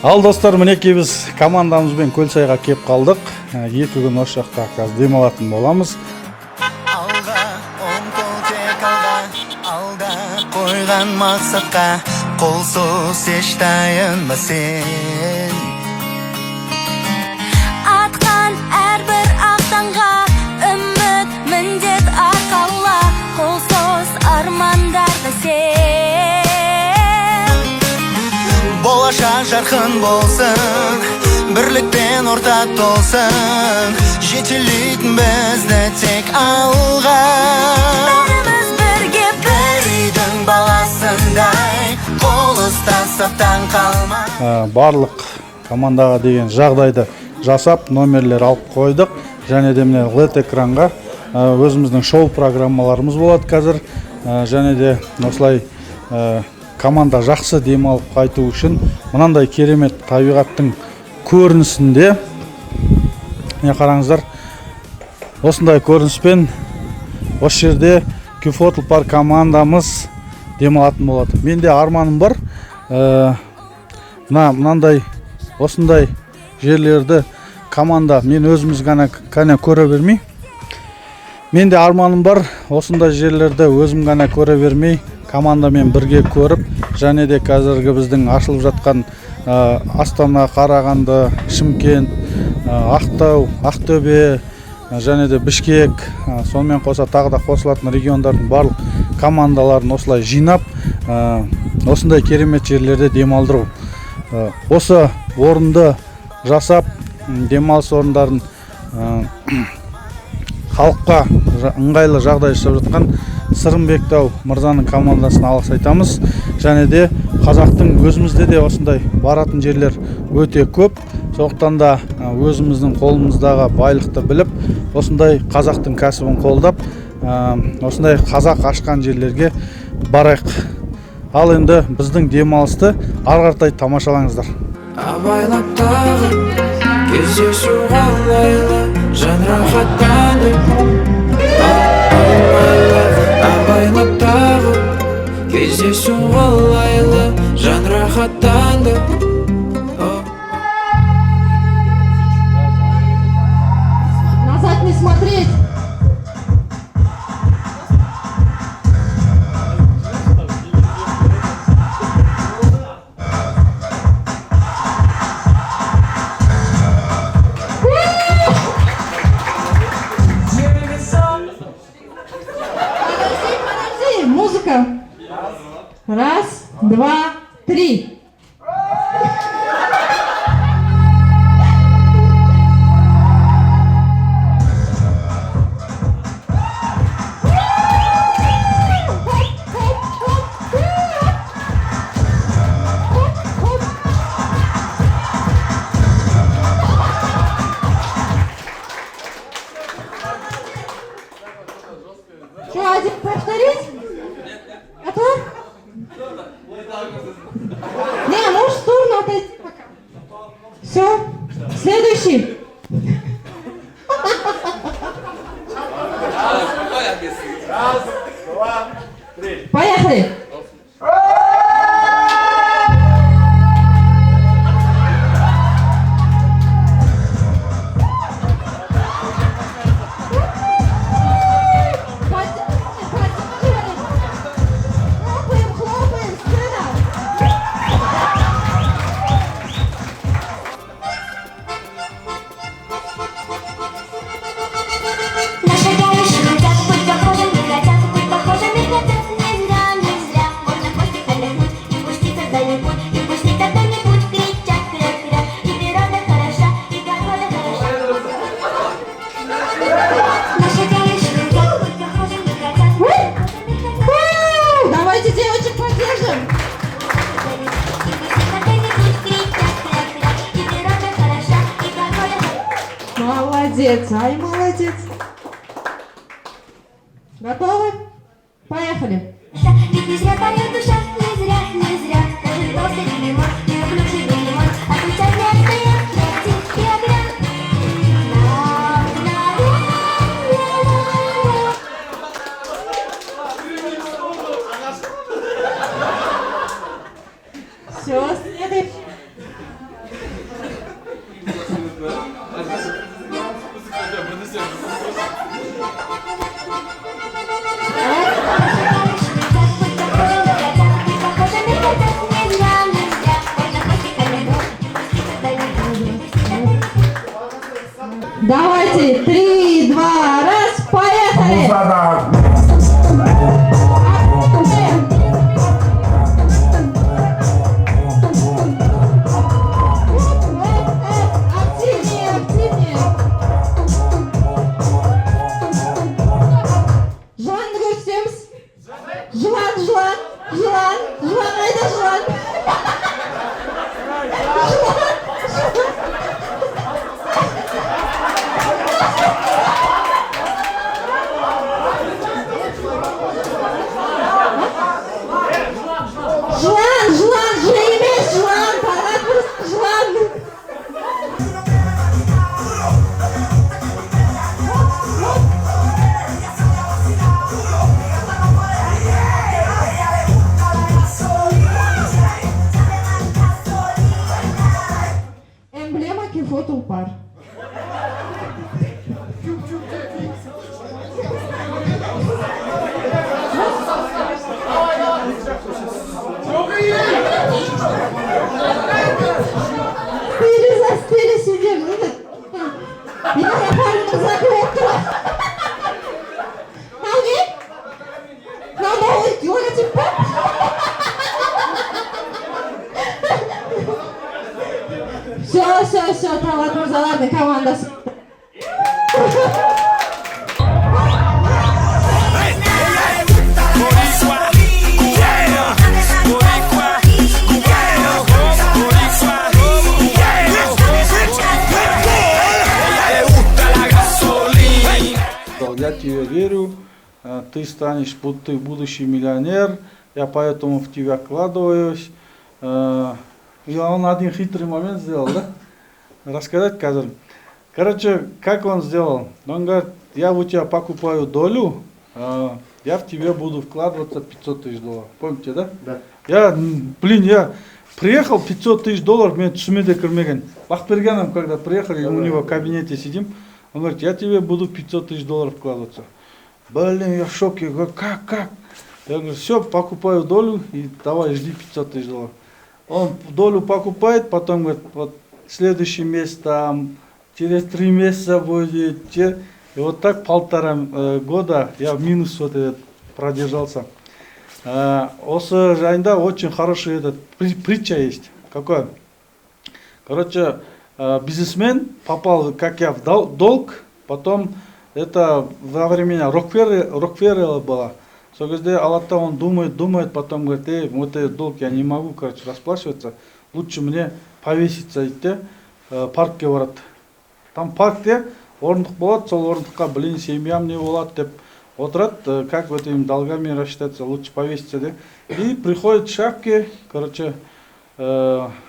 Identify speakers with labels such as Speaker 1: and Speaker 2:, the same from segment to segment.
Speaker 1: Ал достар, мінекей біз командамызбен Көлсайға кеп қалдық. 2 күн осы жақта қазір демалатын боламыз.
Speaker 2: Алға, оң қол тек алда қойған мақсатқа қолсыз еш таянма сен.
Speaker 3: Атқан әрбір ақтанға үміт міндет арқала қолсыз армандарды сен.
Speaker 2: Болашақ жарқын болсын, бірлікпен ортақ толсын, жетелейтін бізді тек алға.
Speaker 3: Бәріміз бірге
Speaker 2: Бір үйдің баласындай қол ұстасаптан қалма.
Speaker 1: Барлық командаға деген жағдайды жасап, номерлер алып қойдық. Және де міне LED экранға өзіміздің шоу программаларымыз болады қазір. Және де осылай команда жақсы демалып қайту үшін мынандай керемет табиғаттың көрінісінде, қараңыздар, осындай көрініспен осы жерде Кюфотл парк командамыз демалатын болады. Менде арманым бар, мынандай осындай жерлерді команда, мен өзіміз ғана көре бермей, менде арманым бар, осындай жерлерді өзім ғана көре бермей, командамен бірге көріп, және де қазіргі біздің ашылып жатқан Астана, Қарағанды, Шымкент, Ақтау, Ақтөбе, және де Бішкек, сонымен қоса тағы да қосылатын региондардың барлық командаларын осылай жинап, осындай керемет жерлерде демалдыру. Осы орынды жасап, демалыс орындарын халыққа ыңғайлы жағдай жасап жатқан Сырымбектау мырзаның командасына алғыс айтамыз. Және де қазақтың өзімізде де осындай баратын жерлер өте көп. Сондықтан да өзіміздің қолымыздағы байлықты біліп, осындай қазақтың кәсібін қолдап, осындай қазақ ашқан жерлерге барайық. Ал енді біздің демалысты ары қаратай тамашалаңыздар.
Speaker 4: Абайлап тағы кездесу қалайлы, жан рахаттанды. Абайлап тағы кездесу қалайлы, жан рахаттанды.
Speaker 5: Назад не смотреть. Подожди, музыка. Раз, два, три. Что, один повторить? Готов? Не, можешь в сторону отойти пока. Все. Следующий.
Speaker 6: Раз, два, три.
Speaker 5: Поехали. Хлопаем, сцена.
Speaker 3: Наша гаишь хотят быть похожими, хотят быть похожими, хотят не зря, не зря. Можно хвостик отряхнуть и пуститься в дальний путь, и пустить в дальний путь, кричать, кря-кря. И природа хороша, и погода хороша. Наша гаишь хотят быть похожими, хотят быть похожими, хотят.
Speaker 5: Давайте девочек поддержим.
Speaker 3: И пустить в дальний путь, кричать, кря-кря. И природа хороша, и погода хороша.
Speaker 5: Молодец, ай, молодец. Готовы? Поехали.
Speaker 3: Ведь не зря поет душа, не зря, не зря. Даже толстый лимон, люблю тебе лимон. Отвечать не отстаем, найти и огня.
Speaker 5: Все, следующий. Давайте, 3, 2, раз, поехали! Активнее, активнее! Жыланды көрсетеміз. Жылан, қайда жылан? Жылан емес, жылан, талғат бір жылан. Emblema que vou topar. Стили сидим. Меня напарник закрыт. Ноги? На новый логотип. Все, Талғат мырзалардың командасы.
Speaker 1: Я тебе верю, ты станешь, ты будущий миллионер, я поэтому в тебя вкладываюсь. И он один хитрый момент сделал, да? Рассказать, казалось. Короче, как он сделал? Он говорит, я у тебя покупаю долю, я в тебя буду вкладываться 500 тысяч долларов. Помните, да?
Speaker 7: Да.
Speaker 1: Я приехал, 500 тысяч долларов, мне түсіме кірмеген. Бақбергенов, когда приехали, у него в кабинете сидим, он говорит, я тебе буду 500 тысяч долларов вкладываться. Блин, я в шоке, я говорю, как? Я говорю, все, покупаю долю и давай, жди 500 тысяч долларов. Он долю покупает, потом говорит, вот следующий месяц там, через 3 месяца будет. И вот так 1,5 года я в минус вот этот продержался. Осы жайында очень хороший этот притча есть. Какой? Короче, бизнесмен попал, как я, в долг, потом это во времена Рокфеллера было. Сол кезде алады, он думает, потом говорит, вот этот долг я не могу, короче, расплачиваться, лучше мне повеситься, дейді, паркке барады. Там паркте орындық болады, сол орындыққа, блин, семьям не болады деп отырады, как вот этими долгами рассчитаться, лучше повеситься, да. И приходит к шапке, короче,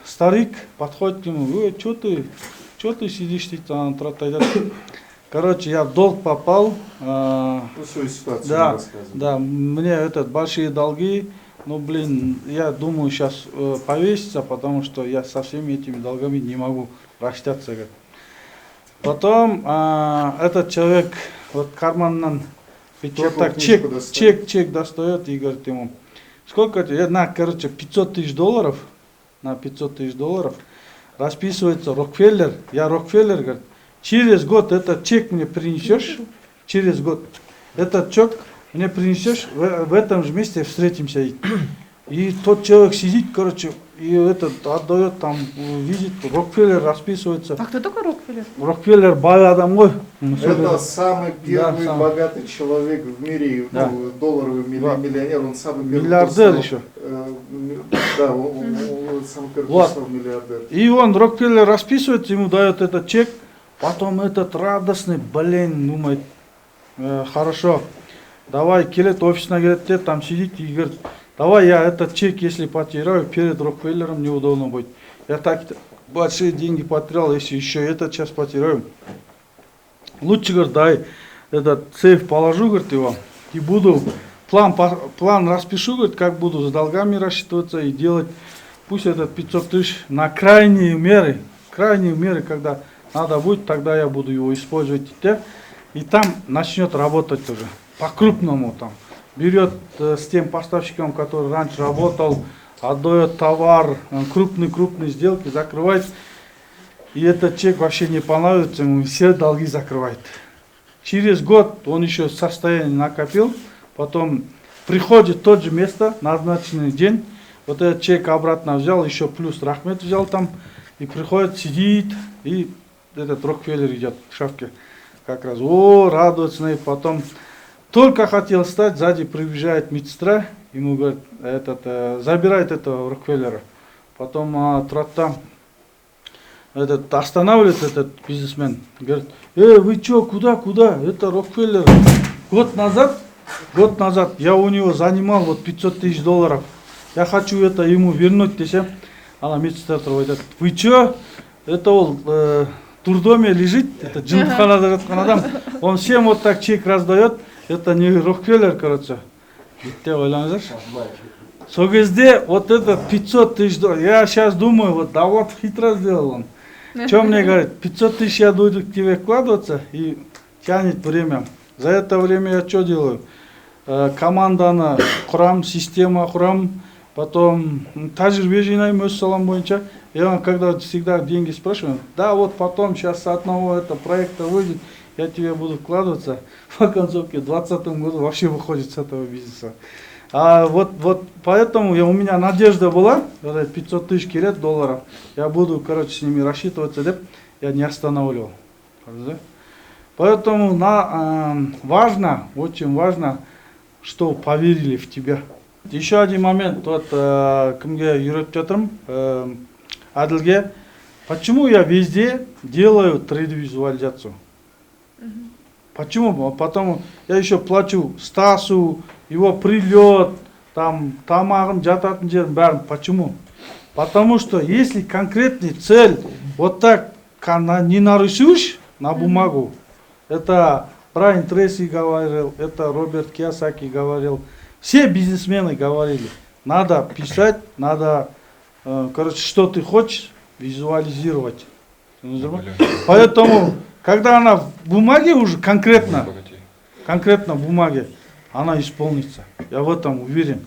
Speaker 1: старик подходит к нему, что ты сидишь, дейді, он тұрады, короче, я в долг попал.
Speaker 7: Свою ситуацию
Speaker 1: да, мне большие долги, ну, блин, я думаю сейчас повеситься, потому что я со всеми этими долгами не могу рассчитаться. Потом этот человек вот карманнан вот так чек достает и говорит ему, сколько это, короче, 500 тысяч долларов, на 500 тысяч долларов расписывается Рокфеллер, я Рокфеллер, говорит, через год этот чек мне принесешь, через год этот чек мне принесешь, в этом же месте встретимся. И тот человек сидит, короче, и этот отдает, там, видит, Рокфеллер расписывается.
Speaker 8: А кто такой Рокфеллер?
Speaker 1: Рокфеллер богатый домой.
Speaker 7: Это самый первый
Speaker 1: самый
Speaker 7: богатый человек в мире,
Speaker 1: да.
Speaker 7: Долларовый миллионер, он самый первый.
Speaker 1: Миллиардер еще.
Speaker 7: Да, он самый первый
Speaker 1: Вот.
Speaker 7: миллиардер.
Speaker 1: И он, Рокфеллер, расписывается, ему дает этот чек, потом этот радостный, блин, думает, хорошо, давай, келет, офисына келет, там сидит и говорит, давай я этот чек, если потеряю, перед Рокфеллером неудобно будет. Я так большие деньги потерял, если еще этот сейчас потеряю. Лучше, говорит, дай этот сейф положу, говорит, его, и буду, план распишу, говорит, как буду с долгами рассчитываться и делать, пусть этот 500 тысяч на крайние меры, когда надо будет, тогда я буду его использовать. и там начнет работать уже по-крупному там. Берет с тем поставщиком, который раньше работал, отдает товар, крупные сделки закрывает. И этот человек вообще не понравится, ему все долги закрывает. Через год он еще состояние накопил, потом приходит в то же место, назначенный день, вот этот человек обратно взял, еще плюс рахмет взял там, и приходит, сидит, и этот Рокфеллер идет в шапке, как раз, радуется, и потом только хотел встать, сзади приезжает медсестра, ему говорит, забирает этого Рокфеллера, потом там останавливает этот бизнесмен, говорит, вы что, куда, это Рокфеллер, год назад я у него занимал вот $500 000, я хочу это ему вернуть десем, она медсестра айтады, вы что, это ол турдоме лежит, это жындыханада жатқан адам, он всем вот так чек раздает, это не Рокфеллер, короче, битте ойлаңыздаршы. Сол кезде вот это $500 000, я сейчас думаю, вот Давлатов хитро сделал он. Что мне говорит, 500 000 я буду к тебе вкладываться и тянет время. За это время я что делаю? Команданы құрам, система құрам, потом тәжірибе жинаймын өз салам бойынша. Я когда всегда деньги спрашиваю, да вот потом сейчас с одного этого проекта выйдет, я тебе буду вкладываться. По концовке в 2020 году вообще выходит с этого бизнеса. А вот поэтому у меня надежда была, 500 000 келет долларов, я буду, короче, с ними рассчитываться, деп, я не останавливал. Поэтому важно, очень важно, что поверили в тебя. Еще один момент, вот кімге үйретіп жатырмын, Адилге, почему я везде делаю 3D-визуализацию? Почему? Потому я еще плачу Стасу, его прилет, там тамағын, жататын жерін бәрін. Почему? Потому что если конкретный цель вот так не нарисуешь на бумагу, это Брайан Трейси говорил, это Роберт Кийосаки говорил, все бизнесмены говорили, надо писать, надо, короче, что ты хочешь, визуализировать. Поэтому, когда она в бумаге уже конкретно в бумаге, она исполнится. Я в этом уверен.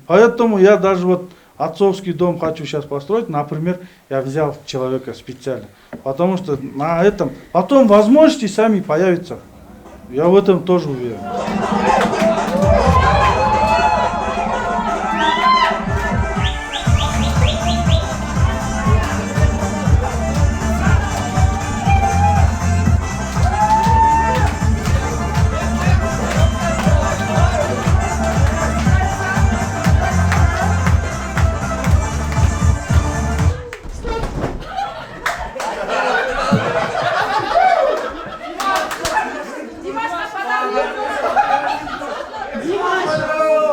Speaker 1: Поэтому я даже вот отцовский дом хочу сейчас построить, например, я взял человека специально. Потому что на этом потом возможности сами появятся. Я в этом тоже уверен.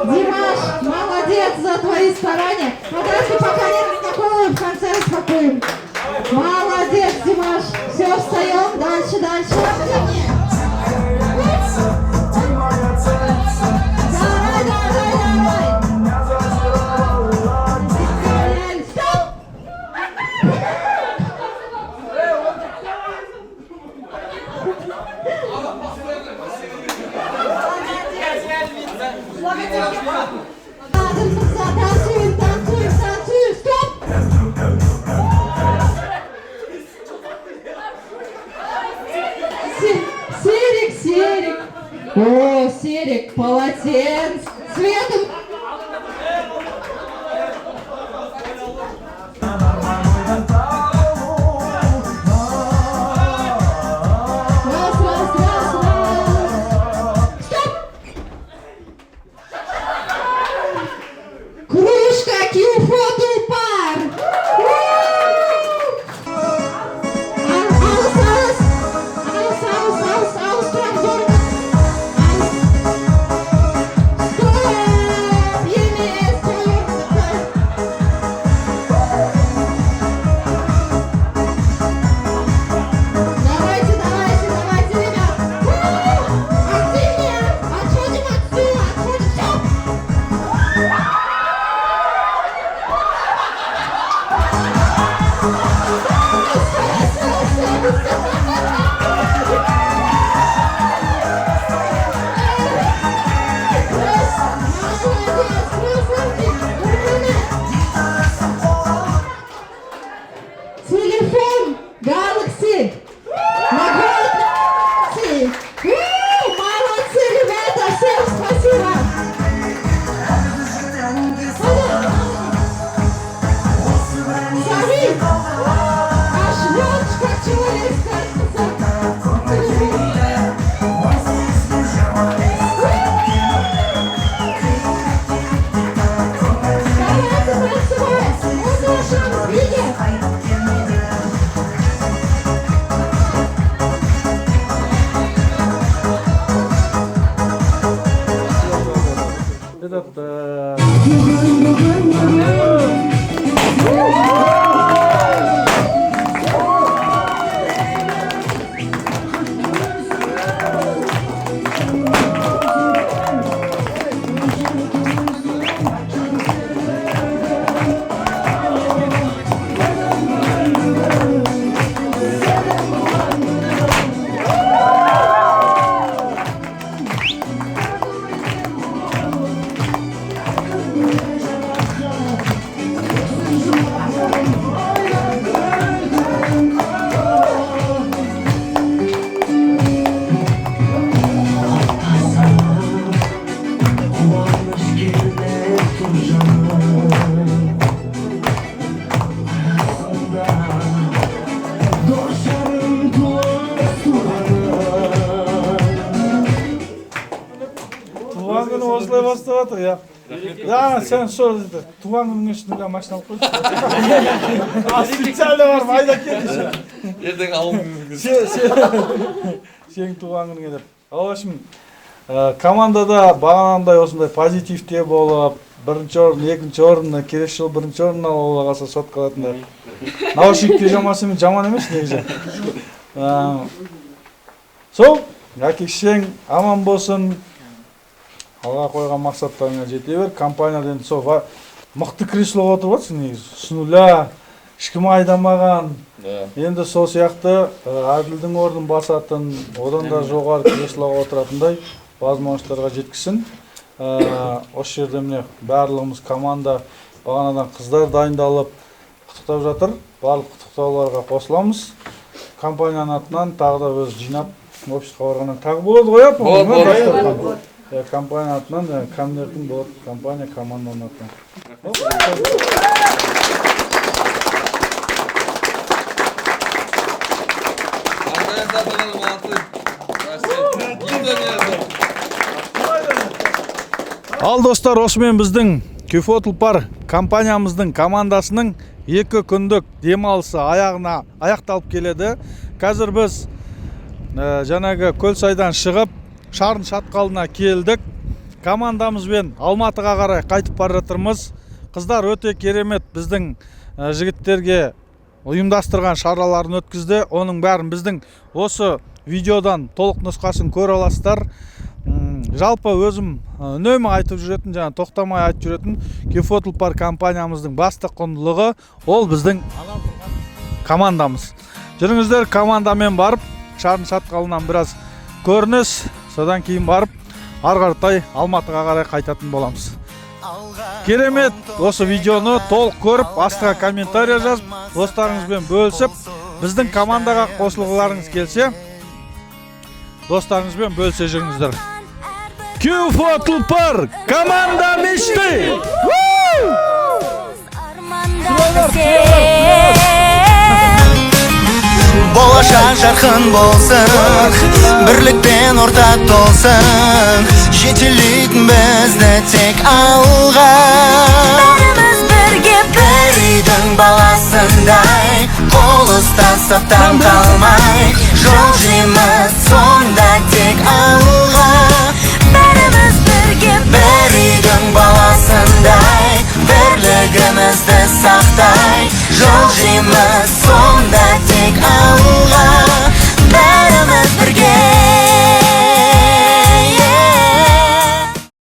Speaker 5: Димаш, молодец за твои старания. Подожди, пока не распаковываем, в конце распакуем. Молодец, Димаш. Все, встаем, дальше. Давай. Стоп! Танцуем, стоп! Серик. О, Серик, полотенце. Светом. Кружка Q-Photo Par. Алыс, прям зорға. Стоп! Телефон Galaxy. Galaxy. Молодцы, ребята, всем спасибо. Смотри, аж вот как человек
Speaker 1: Туған күні осылай бастап жатыр, я. Ja, sen şu tuğan günün üstünde maçtan koy. Spesialde var, ayda geldi.
Speaker 6: Ертең алым
Speaker 1: Сен туған күніңе деп. Ал şimdi командада бағанандай осындай позитивте болып, бірінші орын, екінші орын, келесі жыл бірінші орын алуға қалса сотқа алатындар. Наушникке жамасымен жаман емес негізі. Сол, әкешең аман болсын. Алға қойған мақсаттарыңа жете бер. Компаниядан сол мықты креслоға отырып жатсың негізі. С нуля, ешкім айдамаған. Енді сол сияқты Әділдің орнын басатын, одан да жоғары креслоға отыратындай возможностьтарға жеткізсін. Осы жерде міне барлығымыз команда бағанадан қыздар дайындалып құттықтап жатыр. Барлық құттықтауларға қосыламыз. Компанияның атынан тағы да өз жинап офисқа барғаннан тағы болады ғой,
Speaker 6: Болады.
Speaker 1: Компания атынан конвертің болады, компания команданың атынан. Ал достар, осымен біздің Кюфо Тұлпар компаниямыздың командасының 2 күндік демалысы аяқталып келеді. Қазір біз жаңағы Көлсайдан шығып Шарын шатқалына келдік. Командамызбен Алматыға қарай қайтып бара жатырмыз. Қыздар өте керемет біздің жігіттерге ұйымдастырған шараларын өткізді. Оның бәрін біздің осы видеодан толық нұсқасын көре аласыздар. Жалпы өзім үнемі айтып жүретін, жаңа тоқтамай айтып жүретін Кюфо Тұлпар компаниямыздың басты құндылығы ол біздің командамыз. Жүріңіздер, командамен барып Шарын шатқалынан біраз көрініс, содан кейін барып арғартай Алматыға қарай қайтатын боламыз. Керемет, осы видеоны толық көріп, астыға комментария жазып, достарыңызбен бөлісіп, біздің командаға қосылғыларыңыз келсе, достарыңызбен бөлісе жүріңіздер. Кюфо Тұлпар команда мечты!
Speaker 2: Болашақ жарқын болсын, бірлікпен ортақ толсын, жетелейтін бізді тек алға.
Speaker 3: Бәріміз бірге
Speaker 2: Бір үйдің баласындай, қол ұстасып таң қалмай, жол жеміз сонда тек алға.